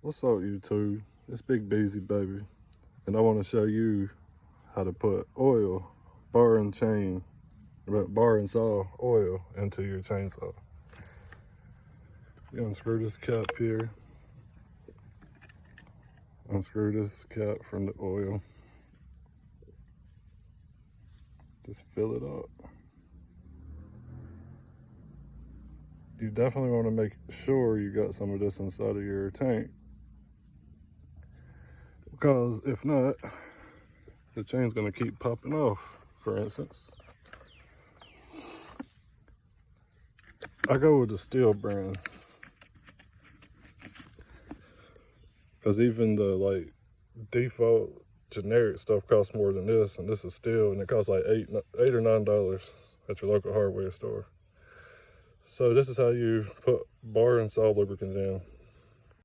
What's up, YouTube? It's Big Beezy, baby. And I want to show you how to put oil, bar and saw oil into your chainsaw. You unscrew this cap here. Unscrew this cap from the oil. Just fill it up. You definitely want to make sure you got some of this inside of your tank, because if not, the chain's going to keep popping off, for instance. I go with the steel brand, because even the default generic stuff costs more than this, and this is steel, and it costs like $8 or $9 at your local hardware store. So this is how you put bar and saw lubricant in.